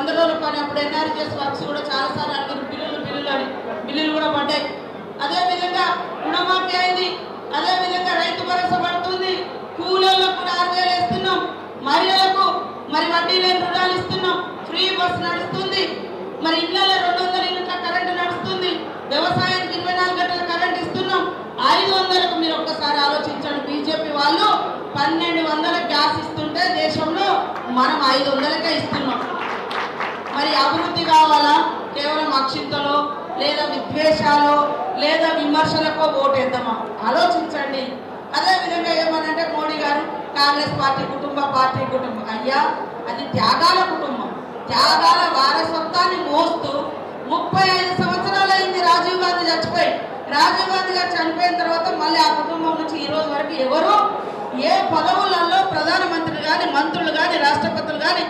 100 రోజుల పని అప్పుడు ఎన్ఆర్జీఎస్ వర్క్స్ కూడా చాలాసార్లు అడిగారు, బిల్లులు అని బిల్లులు కూడా పడ్డాయి. అదేవిధంగా రుణమాఫీ అయింది, అదేవిధంగా రైతు భరోసా పడుతుంది, కూలీలకు కూడా 6,000 ఇస్తున్నాం, మహిళలకు మరి వడ్డీ లేని రుణాలు ఇస్తున్నాం, ఫ్రీ బస్ నడుస్తుంది, మరి ఇళ్లలో 200 యూనిట్ల కరెంటు నడుస్తుంది, వ్యవసాయానికి 24 గంటల కరెంట్ ఇస్తున్నాం. 500కు మీరు ఒక్కసారి ఆలోచించండి. బీజేపీ వాళ్ళు 1200 గ్యాస్ ఇస్తుంటే దేశంలో మనం 500కే ఇస్తున్నాం. మరి అభివృద్ధి కావాలా? కేవలం అక్షింతలో లేదా విద్వేషాలు లేదా విమర్శలకో ఓటేద్దామా? ఆలోచించండి. అదేవిధంగా ఏమనంటే మోడీ గారు కాంగ్రెస్ పార్టీ కుటుంబం. అయ్యా, అది త్యాగాల కుటుంబం, త్యాగాల వారసత్వాన్ని మోస్తూ 35 సంవత్సరాలు అయింది రాజీవ్ గాంధీ చచ్చిపోయి. రాజీవ్ గాంధీ గారు చనిపోయిన తర్వాత మళ్ళీ ఆ కుటుంబం నుంచి ఈ రోజు వరకు ఎవరు ఏ పదవులలో ప్రధానమంత్రులు కానీ మంత్రులు కానీ రాష్ట్రపతులు కానీ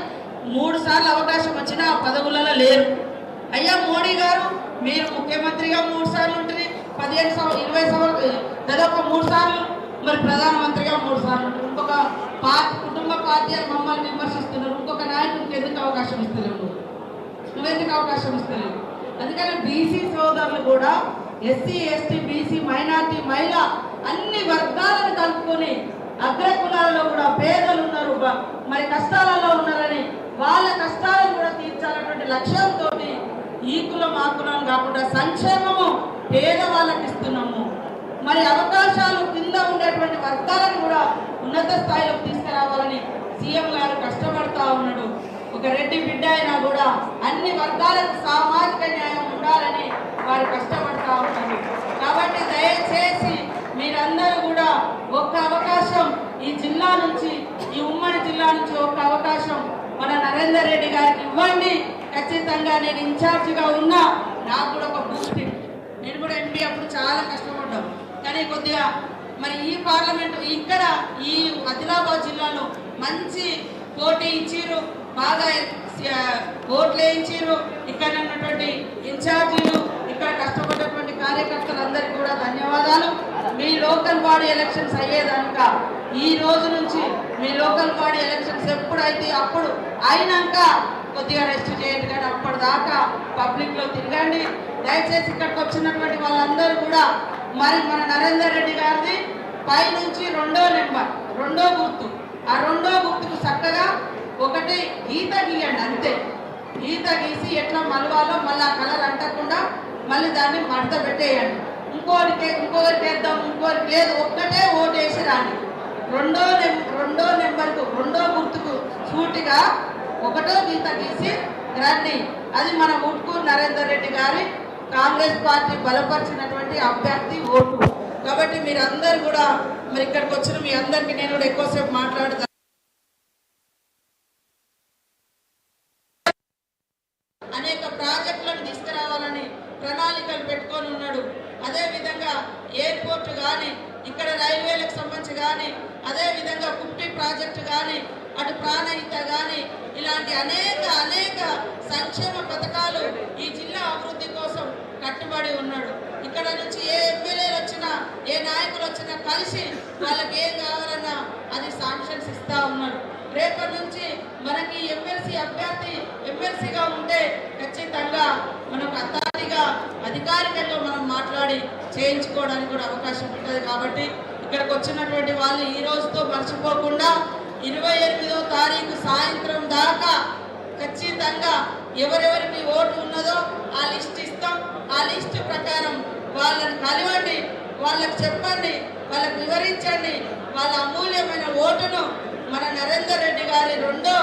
3 సార్లు అవకాశం వచ్చినా ఆ పదవులలో లేరు. అయ్యా మోడీ గారు, మీరు ముఖ్యమంత్రిగా 3 సార్లు ఉంటుంది, 20 సంవత్సరాలు దాదాపు 3 సార్లు, మరి ప్రధానమంత్రిగా 3 సార్లు ఉంటుంది. ఇంకొక కుటుంబ పార్టీ అని మమ్మల్ని విమర్శిస్తున్నారు. ఇంకొక నాయకుడికి ఎందుకు అవకాశం ఇస్తలేవు? నువ్వెందుకు అవకాశం ఇస్తలేవు? అందుకని బీసీ సోదరులు కూడా ఎస్సీ ఎస్టీ బీసీ మైనార్టీ మహిళ అన్ని వర్గాలను కలుపుకొని అగ్రకులాలలో కూడా పేదలు ఉన్నారు, మరి కష్టాలలో ఉన్నారని వాళ్ళ కష్టాలను కూడా తీర్చాలన్నటువంటి లక్ష్యంతో ఈ కులం ఆ కులం కాకుండా సంక్షేమము పేదవాళ్ళకి ఇస్తున్నాము. మరి అవకాశాలు కింద ఉండేటువంటి వర్గాలను కూడా ఉన్నత స్థాయిలోకి తీసుకురావాలని సీఎం గారు కష్టపడతా ఉన్నాడు. ఒక రెడ్డి బిడ్డ అయినా కూడా అన్ని వర్గాలకు సామాజిక న్యాయం ఉండాలని వారు కష్టపడతా ఉన్నారు. కాబట్టి దయచేసి మీరందరూ కూడా ఒక్క అవకాశం ఈ జిల్లా నుంచి, ఈ ఉమ్మడి జిల్లా నుంచి ఒక్క అవకాశం మన నరేందర్ రెడ్డి గారికి ఇవ్వండి. ఖచ్చితంగా నేను ఇన్ఛార్జిగా ఉన్నా, నాకు కూడా ఒక బూస్ట్. నేను కూడా ఎంపీ అప్పుడు చాలా కష్టపడ్డాం, కానీ కొద్దిగా మరి ఈ పార్లమెంటు ఇక్కడ ఈ ఆదిలాబాద్ జిల్లాలో మంచి పోటీ ఇచ్చిర్రు, బాగా ఓట్లు వేయించారు. ఇక్కడ ఉన్నటువంటి ఇన్ఛార్జీలు, ఇక్కడ కష్టపడ్డటువంటి కార్యకర్తలందరికీ కూడా ధన్యవాదాలు. మీ లోకల్ బాడీ ఎలక్షన్స్ అయ్యేదాక ఈ రోజు నుంచి మీ లోకల్ బాడీ ఎలక్షన్స్ ఎప్పుడైతే అప్పుడు అయినాక కొద్దిగా రెస్ట్ చేయండి, కానీ అప్పటిదాకా పబ్లిక్లో తిరగండి. దయచేసి ఇక్కడికి వచ్చినటువంటి వాళ్ళందరూ కూడా మరి మన నరేందర్ రెడ్డి గారిది పైనుంచి 2వ నెంబర్ 2వ గుర్తు, ఆ 2వ గుర్తుకు చక్కగా ఒకటి గీత గీయండి, అంతే. గీత గీసి ఎట్లా మలవాలో మళ్ళీ ఆ కలర్ అంటకుండా మళ్ళీ దాన్ని మడత పెట్టేయండి. ఇంకొకరికి వేద్దాం, ఇంకొకరికి లేదు, ఒక్కటే ఓటు వేసి రాండి. 2వ నెంబర్కు 2వ గుర్తుకు సూటిగా 1వ గీత గీసి రండి. అది మన ఉట్కూరు నరేందర్ రెడ్డి గారి కాంగ్రెస్ పార్టీ బలపరిచినటువంటి అభ్యర్థి ఓటు. కాబట్టి మీరందరూ కూడా మరి ఇక్కడికి వచ్చిన మీ అందరికీ నేను కూడా ఎక్కువసేపు మాట్లాడతాను. అనేక ప్రాజెక్టులను తీసుకురావాలని ప్రణాళికలు పెట్టుకొని ఉన్నాడు. అదేవిధంగా ఎయిర్పోర్ట్ కానీ, ఇక్కడ రైల్వేలకు సంబంధించి కానీ, అదేవిధంగా కుట్టి ప్రాజెక్టు కానీ, అటు ప్రాణహిత కానీ, ఇలాంటి అనేక సంక్షేమ పథకాలు ఈ జిల్లా అభివృద్ధి కోసం కట్టుబడి ఉన్నాడు. ఇక్కడ నుంచి ఏ ఎమ్మెల్యేలు వచ్చినా, ఏ నాయకులు వచ్చినా కలిసి వాళ్ళకి ఏం కావాలన్నా అది శాంక్షన్స్ ఇస్తా ఉన్నాడు. రేపటి నుంచి మనకి ఎమ్మెల్సీ అభ్యర్థి ఎమ్మెల్సీగా ఉంటే ఖచ్చితంగా మనకు అధికారికంగా మనం మాట్లాడి చేయించుకోవడానికి కూడా అవకాశం ఉంటుంది. కాబట్టి ఇక్కడికి వచ్చినటువంటి వాళ్ళు ఈ రోజుతో మర్చిపోకుండా 28వ తారీఖు సాయంత్రం దాకా ఖచ్చితంగా ఎవరెవరికి ఓటు ఉన్నదో ఆ లిస్ట్ ఇస్తాం. ఆ లిస్టు ప్రకారం వాళ్ళని కలవండి, వాళ్ళకి చెప్పండి, వాళ్ళకి వివరించండి. వాళ్ళ అమూల్యమైన ఓటును మన నరేందర్ రెడ్డి గారి 2వ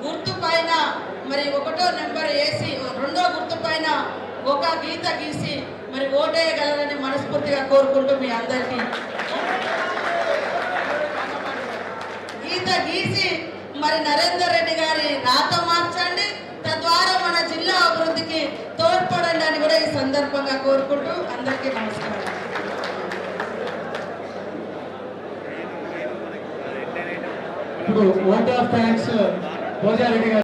గుర్తు పైన మరి 1వ నెంబర్ వేసి 2వ గుర్తు పైన ఒక గీత గీసి మరి ఓటేయగలరని మనస్ఫూర్తిగా కోరుకుంటూ మీ అందరికీ గీత గీసి మరి నరేందర్ రెడ్డి గారి రాత మార్చండి. తద్వారా మన జిల్లా అభివృద్ధికి తోడ్పడండి అని కూడా ఈ సందర్భంగా కోరుకుంటూ అందరికీ నమస్కారం. ఓట్ ఆఫ్ థ్యాంక్స్ భోజారెడ్డి గారు.